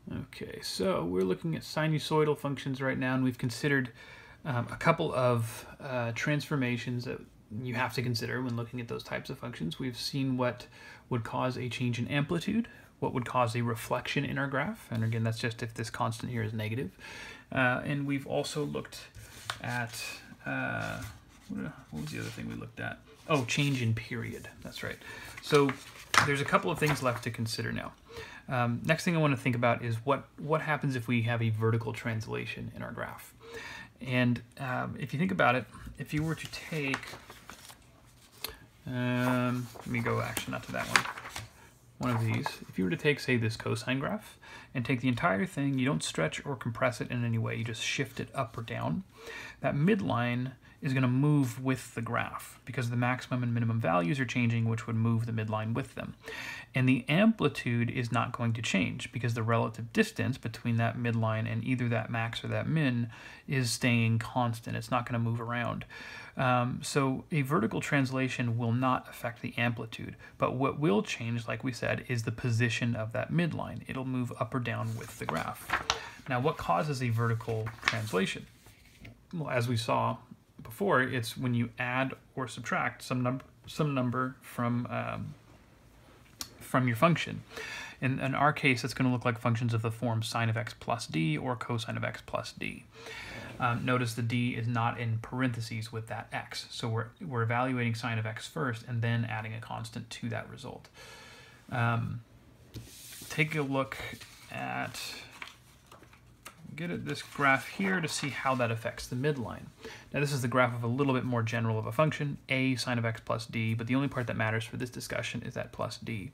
Okay, so we're looking at sinusoidal functions right now, and we've considered a couple of transformations that you have to consider when looking at those types of functions. We've seen what would cause a change in amplitude, what would cause a reflection in our graph, and again, that's just if this constant here is negative. And we've also looked at, what was the other thing we looked at? Oh, change in period, that's right. So there's a couple of things left to consider now. Next thing I want to think about is what happens if we have a vertical translation in our graph. And if you think about it, if you were to take, let me go actually not to that one of these. If you were to take, say, this cosine graph and take the entire thing, you don't stretch or compress it in any way, you just shift it up or down, that midline is going to move with the graph because the maximum and minimum values are changing, which would move the midline with them. And the amplitude is not going to change because the relative distance between that midline and either that max or that min is staying constant. It's not going to move around. So a vertical translation will not affect the amplitude, but what will change, like we said, is the position of that midline. It'll move up or down with the graph. Now, what causes a vertical translation? Well, as we saw before, it's when you add or subtract some number from your function. In our case, it's going to look like functions of the form sine of x plus d or cosine of x plus d. Notice the d is not in parentheses with that x, so we're evaluating sine of x first and then adding a constant to that result. Take a look at this graph here to see how that affects the midline. Now this is the graph of a little bit more general of a function, a sine of x plus d, but the only part that matters for this discussion is that plus d.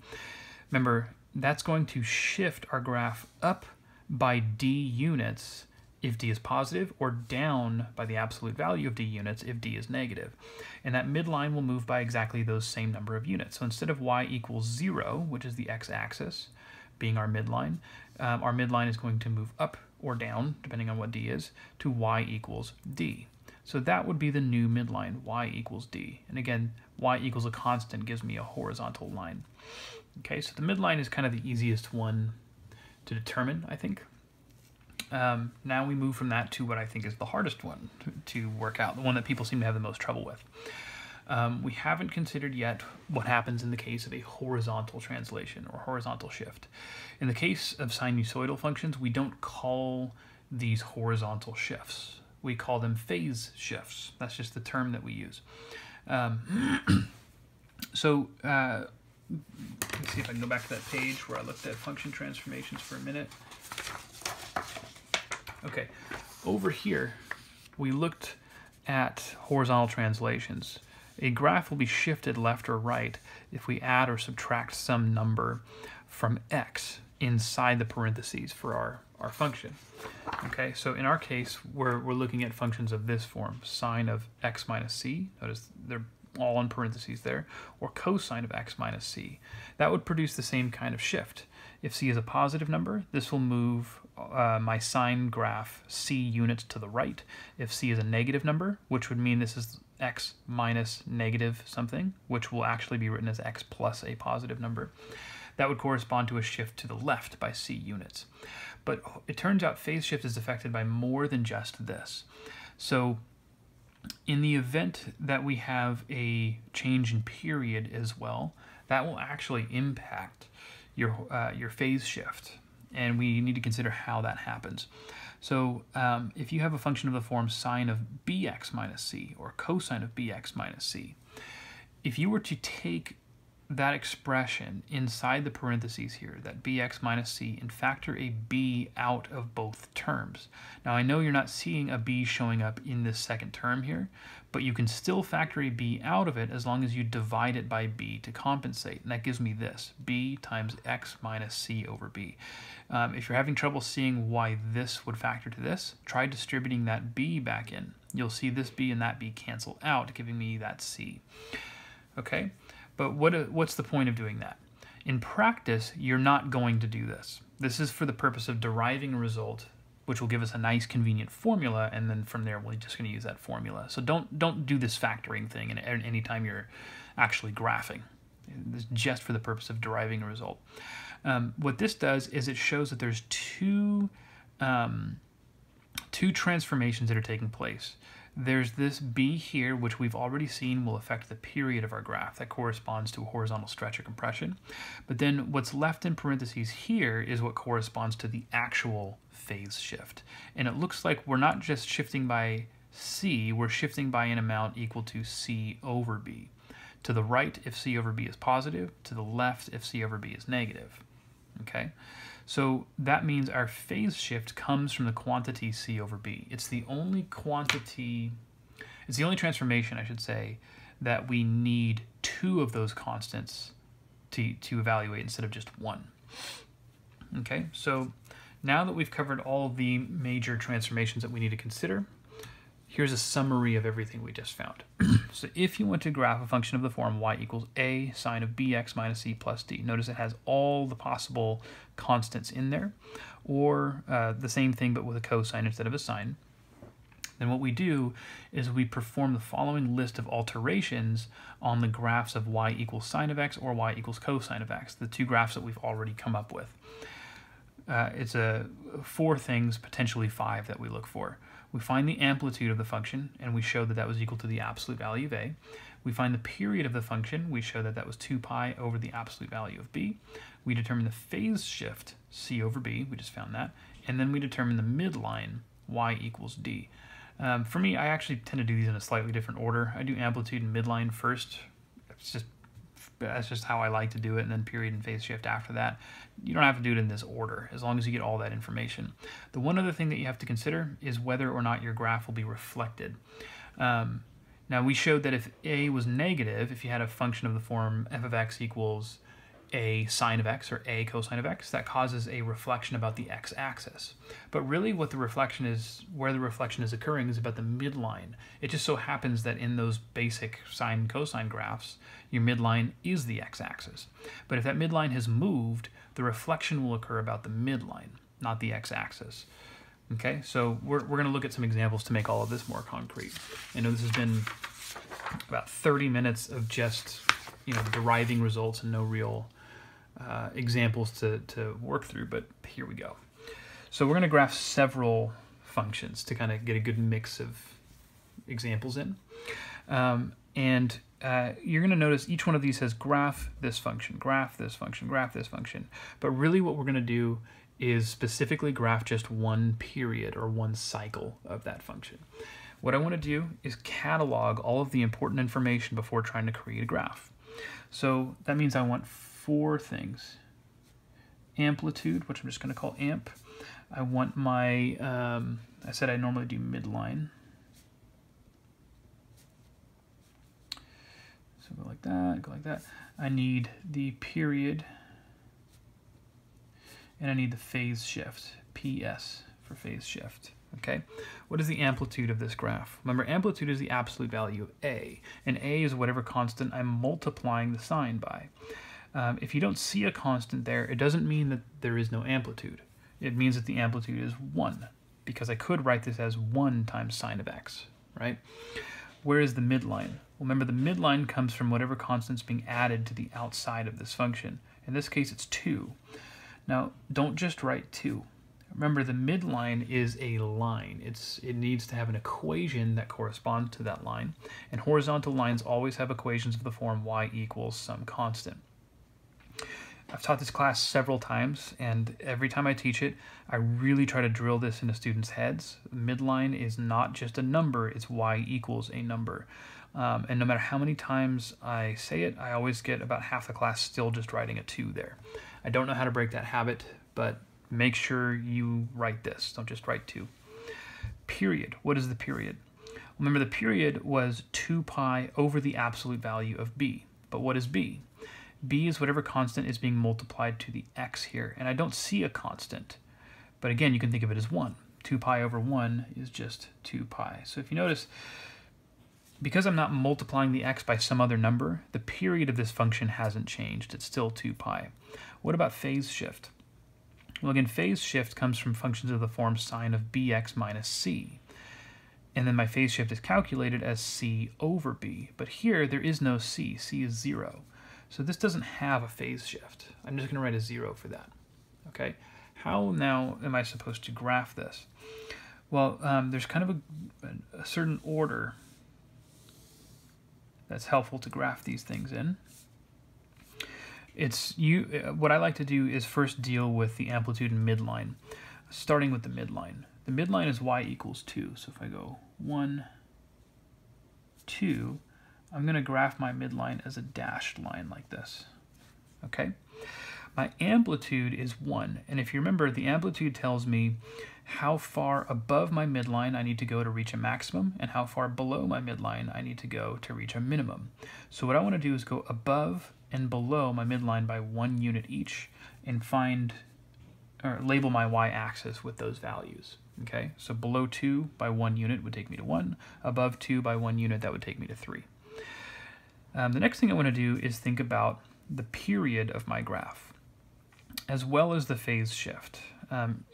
Remember, that's going to shift our graph up by d units if d is positive, or down by the absolute value of d units if d is negative. And that midline will move by exactly those same number of units. So instead of y equals 0, which is the x-axis, being our midline is going to move up or down, depending on what d is, to y equals d. So that would be the new midline, y equals d. And again, y equals a constant gives me a horizontal line. Okay, so the midline is kind of the easiest one to determine, I think. Now we move from that to what I think is the hardest one to work out, the one that people seem to have the most trouble with. We haven't considered yet what happens in the case of a horizontal translation or horizontal shift. In the case of sinusoidal functions, we don't call these horizontal shifts. We call them phase shifts. That's just the term that we use. So let's see if I can go back to that page where I looked at function transformations for a minute. Okay, over here we looked at horizontal translations. A graph will be shifted left or right if we add or subtract some number from x inside the parentheses for our function. Okay, so in our case, we're looking at functions of this form, sine of x minus c. Notice they're all in parentheses there, or cosine of x minus c. That would produce the same kind of shift. If c is a positive number, this will move my sine graph c units to the right. If c is a negative number, which would mean this is x minus negative something, which will actually be written as x plus a positive number, that would correspond to a shift to the left by c units. But it turns out phase shift is affected by more than just this. So in the event that we have a change in period as well, that will actually impact your phase shift, and we need to consider how that happens. So if you have a function of the form sine of bx minus c or cosine of bx minus c, if you were to take that expression inside the parentheses here, that bx minus c, and factor a b out of both terms. Now I know you're not seeing a b showing up in this second term here, but you can still factor a b out of it as long as you divide it by b to compensate, and that gives me this, b times x minus c over b. If you're having trouble seeing why this would factor to this, try distributing that b back in. You'll see this b and that b cancel out, giving me that c. Okay? But what's the point of doing that? In practice, you're not going to do this. This is for the purpose of deriving a result, which will give us a nice convenient formula, and then from there we're just going to use that formula. So don't do this factoring thing anytime you're actually graphing. This is just for the purpose of deriving a result. What this does is it shows that there's two transformations that are taking place. There's this b here, which we've already seen will affect the period of our graph. That corresponds to a horizontal stretch or compression. But then what's left in parentheses here is what corresponds to the actual phase shift. And it looks like we're not just shifting by c, we're shifting by an amount equal to c over b. To the right if c over b is positive, to the left if c over b is negative. Okay? So that means our phase shift comes from the quantity c over b. It's the only quantity, it's the only transformation, I should say, that we need two of those constants to evaluate instead of just one. Okay, so now that we've covered all of the major transformations that we need to consider, here's a summary of everything we just found. So if you want to graph a function of the form y equals a sine of bx minus c plus d, notice it has all the possible constants in there, or the same thing but with a cosine instead of a sine. Then what we do is we perform the following list of alterations on the graphs of y equals sine of x or y equals cosine of x, the two graphs that we've already come up with. It's four things, potentially five, that we look for. We find the amplitude of the function, and we show that that was equal to the absolute value of a. We find the period of the function. We show that that was 2 pi over the absolute value of b. We determine the phase shift, c over b. We just found that. And then we determine the midline, y equals d. For me, I actually tend to do these in a slightly different order. I do amplitude and midline first. That's just how I like to do it, and then period and phase shift after that. You don't have to do it in this order, as long as you get all that information. The one other thing that you have to consider is whether or not your graph will be reflected. Now, we showed that if a was negative, if you had a function of the form f of x equals a sine of x or a cosine of x, that causes a reflection about the x-axis. But really what the reflection is, where the reflection is occurring, is about the midline. It just so happens that in those basic sine cosine graphs, your midline is the x-axis. But if that midline has moved, the reflection will occur about the midline, not the x-axis. Okay, so we're going to look at some examples to make all of this more concrete. I know this has been about 30 minutes of just, deriving results and no real examples to work through, but here we go. So we're going to graph several functions to kind of get a good mix of examples in. You're going to notice each one of these says graph this function, graph this function, graph this function. But really what we're going to do is specifically graph just one period or one cycle of that function. What I want to do is catalog all of the important information before trying to create a graph. So that means I want four things. Amplitude, which I'm just going to call amp. I want my, I said I normally do midline. So go like that, go like that. I need the period, and I need the phase shift, PS for phase shift. Okay, what is the amplitude of this graph? Remember, amplitude is the absolute value of a, and a is whatever constant I'm multiplying the sine by. If you don't see a constant there, it doesn't mean that there is no amplitude. It means that the amplitude is 1, because I could write this as 1 times sine of x, right? Where is the midline? Well, remember, the midline comes from whatever constant's being added to the outside of this function. In this case, it's 2. Now, don't just write 2. Remember, the midline is a line. It needs to have an equation that corresponds to that line. And horizontal lines always have equations of the form y equals some constant. I've taught this class several times, and every time I teach it, I really try to drill this into students' heads. Midline is not just a number, it's y equals a number. And no matter how many times I say it, I always get about half the class still just writing a 2 there. I don't know how to break that habit, but make sure you write this. Don't just write 2. Period. What is the period? Remember, the period was 2 pi over the absolute value of b. But what is b? B is whatever constant is being multiplied to the x here. And I don't see a constant. But again, you can think of it as 1. 2 pi over 1 is just 2 pi. So if you notice, because I'm not multiplying the x by some other number, the period of this function hasn't changed. It's still 2 pi. What about phase shift? Well, again, phase shift comes from functions of the form sine of bx minus c. And then my phase shift is calculated as c over b. But here, there is no c. c is 0. So this doesn't have a phase shift. I'm just going to write a 0 for that. Okay. How now am I supposed to graph this? Well, there's kind of a certain order that's helpful to graph these things in. What I like to do is first deal with the amplitude and midline, starting with the midline. The midline is y equals 2. So if I go 1, 2, I'm going to graph my midline as a dashed line like this. Okay? My amplitude is 1. And if you remember, the amplitude tells me how far above my midline I need to go to reach a maximum and how far below my midline I need to go to reach a minimum. So what I want to do is go above and below my midline by 1 unit each and label my y-axis with those values. Okay, so below 2 by 1 unit would take me to 1. Above 2 by 1 unit, that would take me to 3. The next thing I want to do is think about the period of my graph, as well as the phase shift.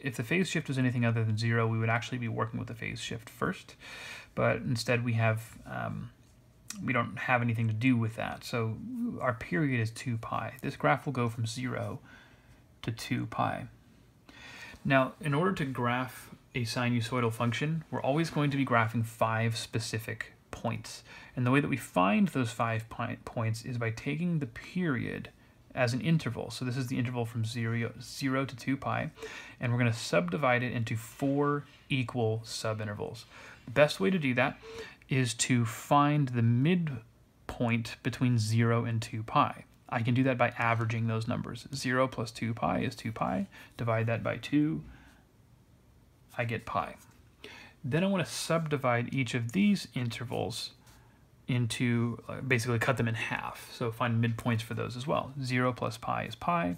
If the phase shift was anything other than 0, we would actually be working with the phase shift first, but instead we don't have anything to do with that. So our period is 2 pi. This graph will go from 0 to 2 pi. Now, in order to graph a sinusoidal function, we're always going to be graphing 5 specific points. And the way that we find those 5 points is by taking the period as an interval. So this is the interval from 0 to 2 pi, and we're going to subdivide it into 4 equal subintervals. The best way to do that is to find the midpoint between 0 and 2 pi. I can do that by averaging those numbers. 0 plus 2 pi is 2 pi. Divide that by 2, I get pi. Then I want to subdivide each of these intervals into, basically cut them in half. So find midpoints for those as well. 0 plus pi is pi.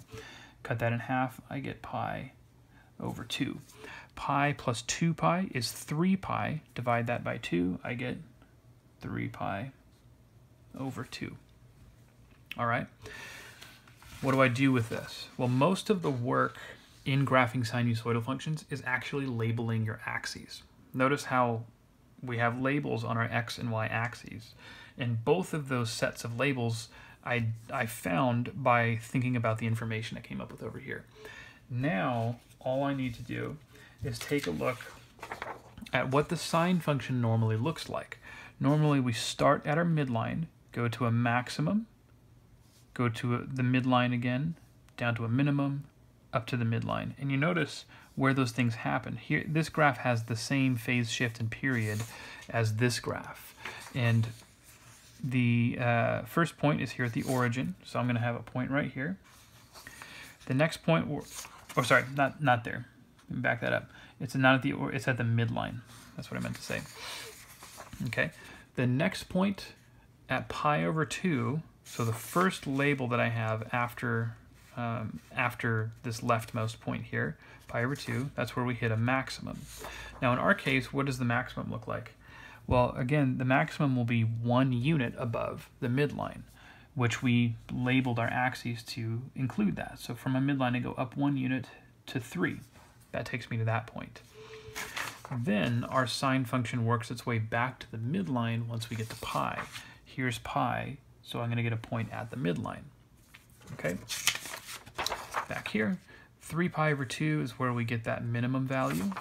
Cut that in half, I get pi over 2. Pi plus 2 pi is 3 pi. Divide that by 2, I get 3 pi over 2. All right. What do I do with this? Well, most of the work in graphing sinusoidal functions is actually labeling your axes. Notice how we have labels on our x and y axes. And both of those sets of labels I found by thinking about the information I came up with over here. Now, all I need to do is take a look at what the sine function normally looks like. Normally, we start at our midline, go to a maximum, go to the midline again, down to a minimum, up to the midline. And you notice where those things happen. Here, this graph has the same phase shift and period as this graph. And the first point is here at the origin, so I'm going to have a point right here. The next point, not there. Let me back that up. It's not at the, it's at the midline. That's what I meant to say. Okay. The next point at pi over 2, so the first label that I have after this leftmost point here, pi over 2, that's where we hit a maximum. Now in our case, what does the maximum look like? Well, again, the maximum will be 1 unit above the midline, which we labeled our axes to include that. So from a midline, I go up 1 unit to 3. That takes me to that point. Then our sine function works its way back to the midline once we get to pi. Here's pi, so I'm going to get a point at the midline. Okay? Back here, 3 pi over 2 is where we get that minimum value.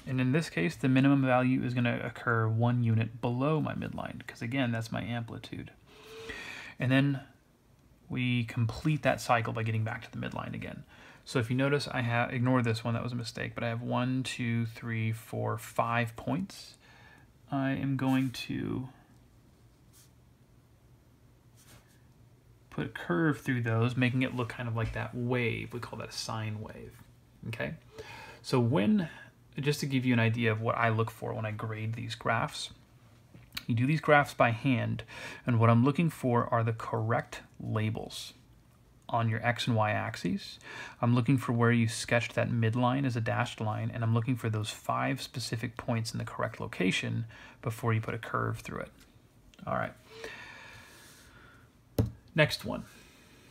And in this case, the minimum value is going to occur 1 unit below my midline, because again, that's my amplitude. And then we complete that cycle by getting back to the midline again. So if you notice, I have, ignore this one, that was a mistake, but I have 1, 2, 3, 4, 5 points. I am going to put a curve through those, making it look kind of like that wave. We call that a sine wave. Okay? So just to give you an idea of what I look for when I grade these graphs, you do these graphs by hand, and what I'm looking for are the correct labels on your x and y axes. I'm looking for where you sketched that midline as a dashed line, and I'm looking for those 5 specific points in the correct location before you put a curve through it. All right. Next one,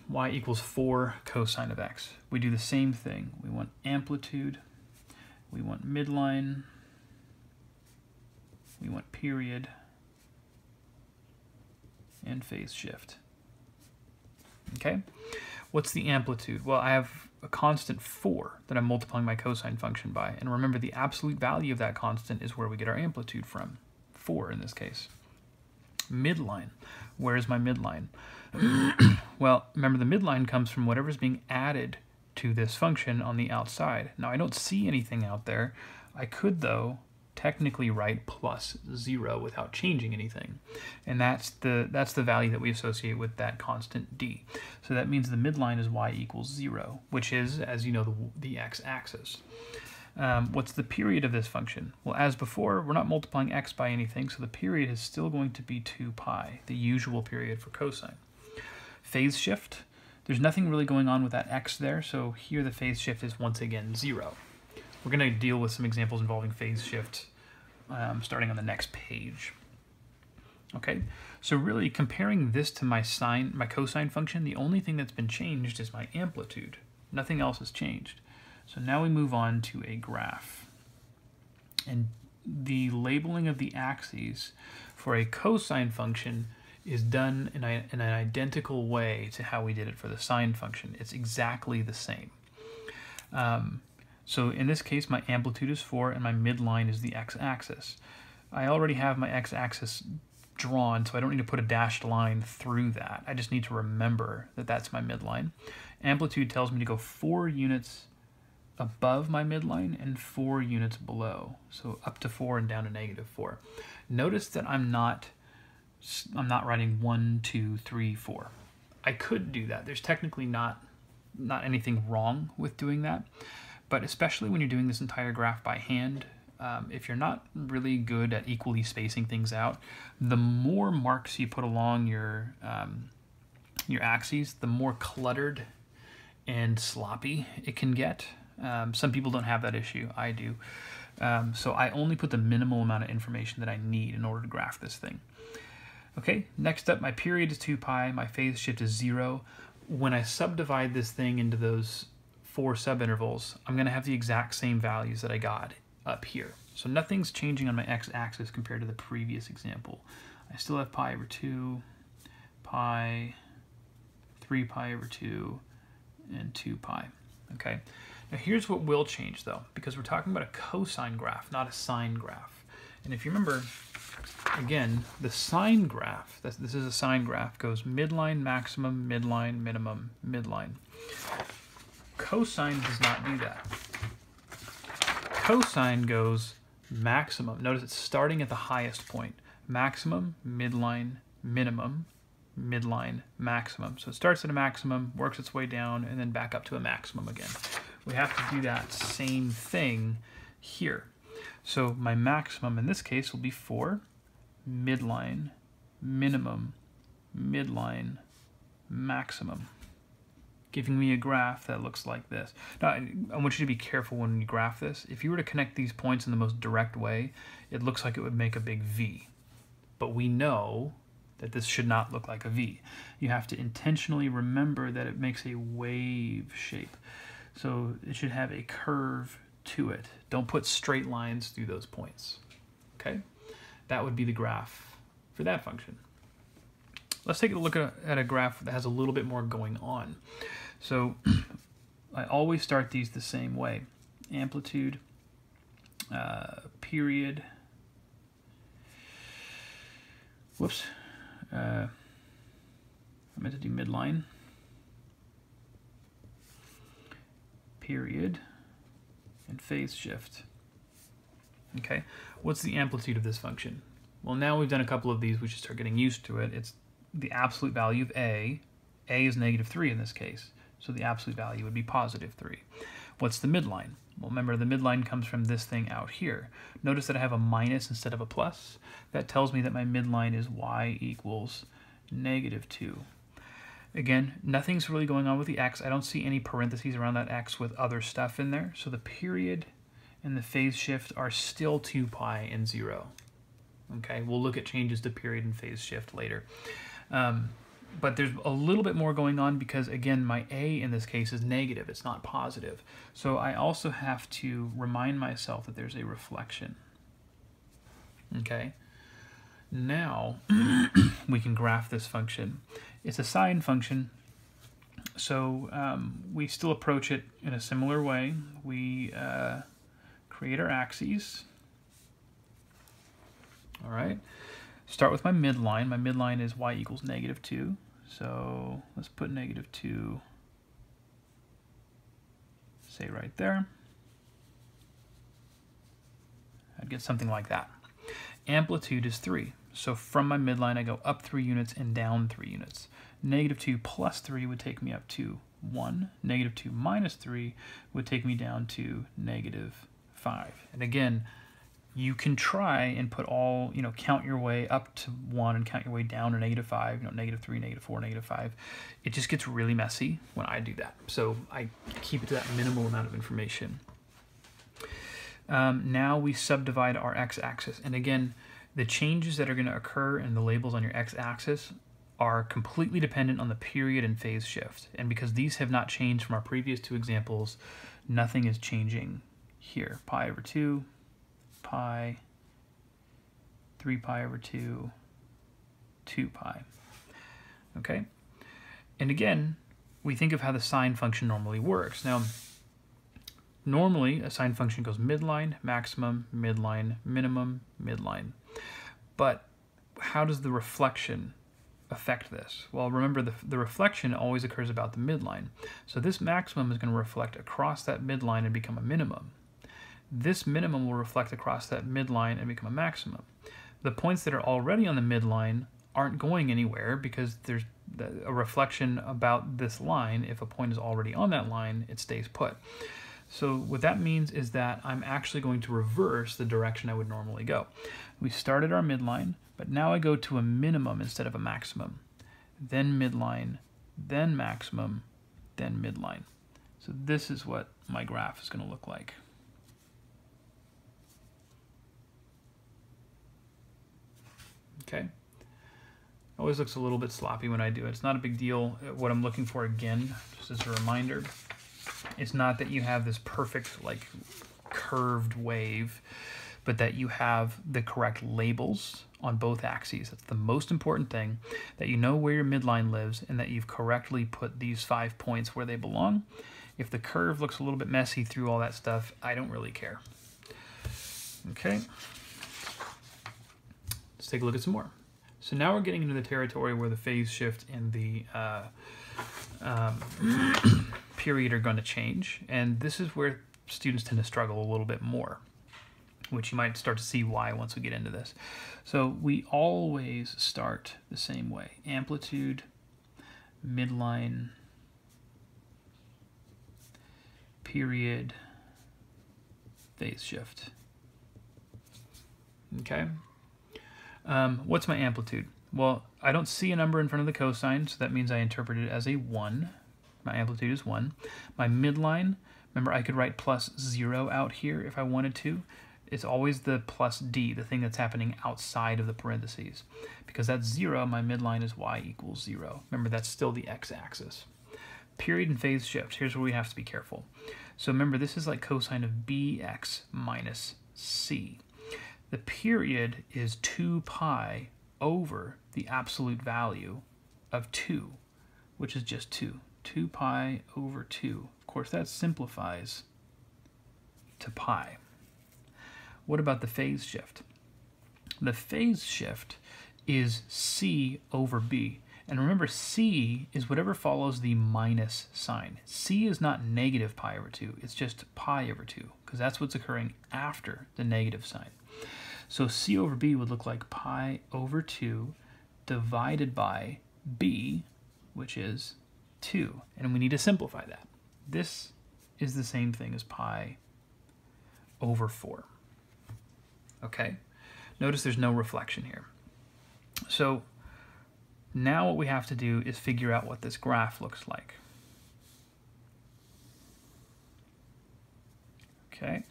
y equals 4 cosine of x. We do the same thing. We want amplitude, we want midline, we want period, and phase shift. Okay, what's the amplitude? Well, I have a constant 4 that I'm multiplying my cosine function by. And remember, the absolute value of that constant is where we get our amplitude from. 4 in this case. Midline. Where is my midline? Well, remember, the midline comes from whatever's being added to this function on the outside. Now, I don't see anything out there. I could, though, technically write plus 0 without changing anything. And that's the value that we associate with that constant d. So that means the midline is y equals 0, which is, as you know, the x-axis. What's the period of this function? Well, as before, we're not multiplying x by anything, so the period is still going to be 2 pi, the usual period for cosine. Phase shift, there's nothing really going on with that x there, so here the phase shift is once again 0. We're going to deal with some examples involving phase shift starting on the next page. Okay, so really comparing this to my cosine function, the only thing that's been changed is my amplitude. Nothing else has changed. So now we move on to a graph. And the labeling of the axes for a cosine function is done in an identical way to how we did it for the sine function. It's exactly the same. So in this case, my amplitude is 4 and my midline is the x-axis. I already have my x-axis drawn, so I don't need to put a dashed line through that. I just need to remember that that's my midline. Amplitude tells me to go 4 units above my midline and 4 units below. So up to 4 and down to -4. Notice that I'm not writing 1, 2, 3, 4. I could do that. There's technically not anything wrong with doing that. But especially when you're doing this entire graph by hand, if you're not really good at equally spacing things out, the more marks you put along your axes, the more cluttered and sloppy it can get. Some people don't have that issue. I do. So I only put the minimal amount of information that I need in order to graph this thing. Okay, next up, my period is 2 pi, my phase shift is 0. When I subdivide this thing into those 4 subintervals, I'm going to have the exact same values that I got up here. So nothing's changing on my x-axis compared to the previous example. I still have pi over 2, pi, 3 pi over 2, and 2 pi. Okay. Now here's what will change though, because we're talking about a cosine graph, not a sine graph. And if you remember, again, the sine graph, this is a sine graph, goes midline, maximum, midline, minimum, midline. Cosine does not do that. Cosine goes maximum. Notice it's starting at the highest point. Maximum, midline, minimum, midline, maximum. So it starts at a maximum, works its way down, and then back up to a maximum again. We have to do that same thing here. So my maximum in this case will be 4, midline, minimum, midline, maximum, giving me a graph that looks like this. Now, I want you to be careful when you graph this. If you were to connect these points in the most direct way, it looks like it would make a big V. But we know that this should not look like a V. You have to intentionally remember that it makes a wave shape. So it should have a curve to it. Don't put straight lines through those points. Okay? That would be the graph for that function. Let's take a look at a graph that has a little bit more going on. So I always start these the same way. Amplitude, period. Whoops. I meant to do midline. Period. And phase shift. Okay. What's the amplitude of this function? Well, now we've done a couple of these. We should start getting used to it. It's the absolute value of a. A is -3 in this case. So the absolute value would be +3. What's the midline? Well, remember, the midline comes from this thing out here. Notice that I have a minus instead of a plus. That tells me that my midline is y equals -2. Again, nothing's really going on with the x. I don't see any parentheses around that x with other stuff in there. So the period and the phase shift are still 2 pi and 0. Okay, we'll look at changes to period and phase shift later. But there's a little bit more going on because, again, my a in this case is negative. It's not positive. So I also have to remind myself that there's a reflection. Okay? Now we can graph this function. It's a sine function. we still approach it in a similar way. We create our axes. All right. Start with my midline. My midline is y equals -2. So let's put -2, say right there. I'd get something like that. Amplitude is 3. So from my midline, I go up 3 units and down 3 units. -2 plus 3 would take me up to 1. -2 minus 3 would take me down to -5. And again, you can try and put all, count your way up to 1 and count your way down to -5, -3, -4, -5. It just gets really messy when I do that. So I keep it to that minimal amount of information. Now we subdivide our x-axis. And again, the changes that are going to occur in the labels on your x-axis are completely dependent on the period and phase shift. And because these have not changed from our previous 2 examples, nothing is changing here. Pi over 2, pi, 3 pi over 2, 2 pi. Okay? And again, we think of how the sine function normally works. Now, normally, a sine function goes midline, maximum, midline, minimum, midline. But how does the reflection affect this? Well, remember, the reflection always occurs about the midline. So this maximum is going to reflect across that midline and become a minimum. This minimum will reflect across that midline and become a maximum. The points that are already on the midline aren't going anywhere because there's a reflection about this line. If a point is already on that line, it stays put. So what that means is that I'm actually going to reverse the direction I would normally go. We started our midline, but now I go to a minimum instead of a maximum. Then midline, then maximum, then midline. So this is what my graph is going to look like. Okay. Always looks a little bit sloppy when I do it. It's not a big deal. What I'm looking for, again, just as a reminder, it's not that you have this perfect, like, curved wave, but that you have the correct labels on both axes. That's the most important thing, that you know where your midline lives and that you've correctly put these 5 points where they belong. If the curve looks a little bit messy through all that stuff, I don't really care. Okay. Let's take a look at some more. So now we're getting into the territory where the phase shift and the period are going to change, and this is where students tend to struggle a little bit more, which you might start to see why once we get into this. So we always start the same way: amplitude, midline, period, phase shift. Okay. What's my amplitude? Well, I don't see a number in front of the cosine, so that means I interpret it as a 1. My amplitude is 1. My midline, remember I could write +0 out here if I wanted to. It's always the plus d, the thing that's happening outside of the parentheses. Because that's 0, my midline is y equals 0. Remember, that's still the x-axis. Period and phase shift, here's where we have to be careful. So remember, this is like cosine of bx minus c. The period is 2 pi over the absolute value of 2, which is just 2. 2 pi over 2. Of course, that simplifies to pi. What about the phase shift? The phase shift is c over b. And remember, c is whatever follows the minus sign. C is not negative pi over 2. It's just pi over 2, because that's what's occurring after the negative sign. So c over b would look like pi over 2 divided by b, which is 2. And we need to simplify that. This is the same thing as pi over 4. Okay? Notice there's no reflection here. So now what we have to do is figure out what this graph looks like. Okay?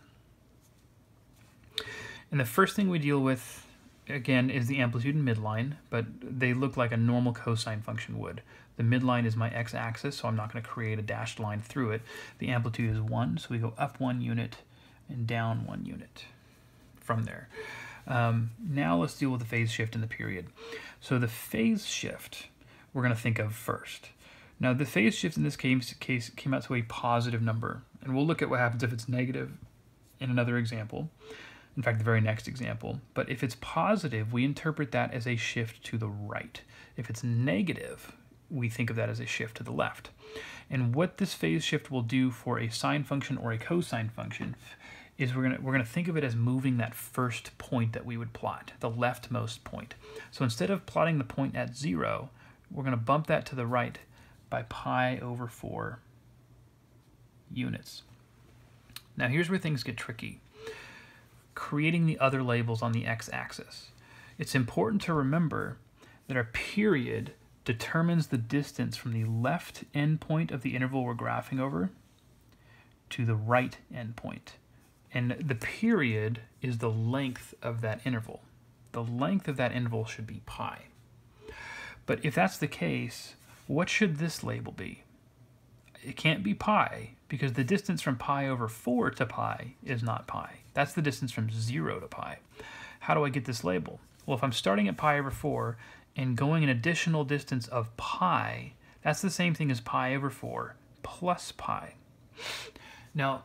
And the first thing we deal with, again, is the amplitude and midline, but they look like a normal cosine function would. The midline is my x-axis, so I'm not going to create a dashed line through it. The amplitude is 1, so we go up 1 unit and down 1 unit from there. Now let's deal with the phase shift and the period. So the phase shift we're going to think of first. Now the phase shift in this case came out to a positive number, and we'll look at what happens if it's negative in another example. In fact, the very next example. But if it's positive, we interpret that as a shift to the right. If it's negative, we think of that as a shift to the left. And what this phase shift will do for a sine function or a cosine function is we're gonna think of it as moving that first point that we would plot, the leftmost point. So instead of plotting the point at 0, we're gonna bump that to the right by pi/4 units. Now here's where things get tricky. Creating the other labels on the x-axis. It's important to remember that our period determines the distance from the left endpoint of the interval we're graphing over to the right endpoint. And the period is the length of that interval. The length of that interval should be pi. But if that's the case, what should this label be? It can't be pi, because the distance from pi/4 to pi is not pi. That's the distance from 0 to pi. How do I get this label? Well, if I'm starting at pi/4 and going an additional distance of pi, that's the same thing as pi/4 plus pi. Now,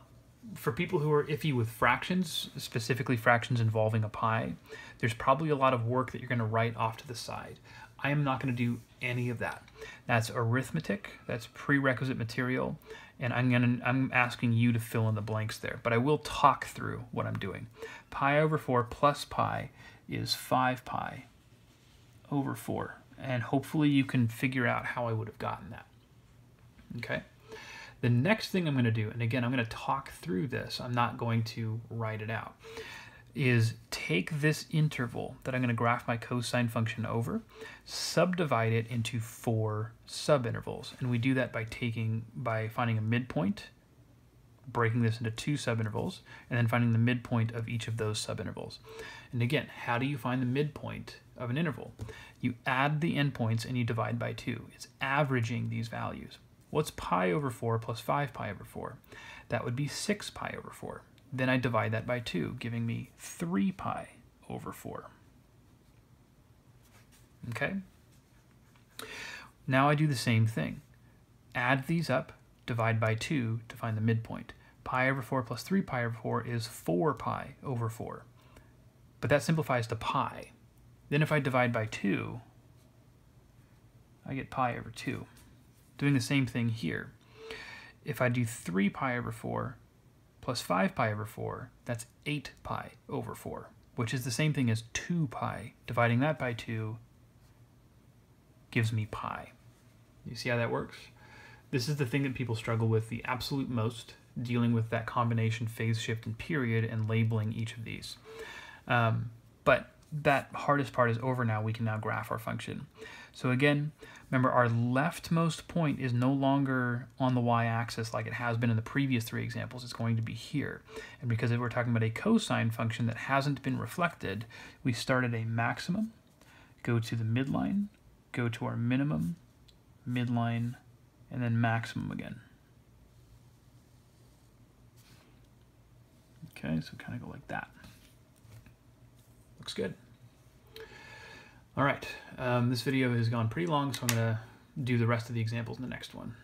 for people who are iffy with fractions, specifically fractions involving a pi, there's probably a lot of work that you're going to write off to the side. I am not going to do any of that. That's arithmetic, that's prerequisite material, and I'm asking you to fill in the blanks there. But I will talk through what I'm doing. Pi/4 plus pi is 5 pi/4, and hopefully you can figure out how I would have gotten that. Okay? The next thing I'm going to do, and again, I'm going to talk through this, I'm not going to write it out, is take this interval that I'm going to graph my cosine function over, subdivide it into 4 subintervals. And we do that by finding a midpoint, breaking this into 2 subintervals, and then finding the midpoint of each of those subintervals. And again, how do you find the midpoint of an interval? You add the endpoints and you divide by 2. It's averaging these values. What's pi/4 plus 5 pi/4? That would be 6 pi/4. Then I divide that by 2, giving me 3 pi/4. Okay? Now I do the same thing. Add these up, divide by 2 to find the midpoint. Pi/4 plus 3 pi/4 is 4 pi/4. But that simplifies to pi. Then if I divide by 2, I get pi/2. Doing the same thing here. If I do 3 pi/4 plus 5 pi/4, that's 8 pi/4, which is the same thing as 2 pi. Dividing that by 2 gives me pi. You see how that works? This is the thing that people struggle with the absolute most, dealing with that combination phase shift and period and labeling each of these. But that hardest part is over now. We can now graph our function. So again, remember our leftmost point is no longer on the y-axis like it has been in the previous 3 examples. It's going to be here. And because we're talking about a cosine function that hasn't been reflected, we start at a maximum, go to the midline, go to our minimum, midline, and then maximum again. Okay, so kind of go like that. Looks good. All right, this video has gone pretty long, so I'm going to do the rest of the examples in the next one.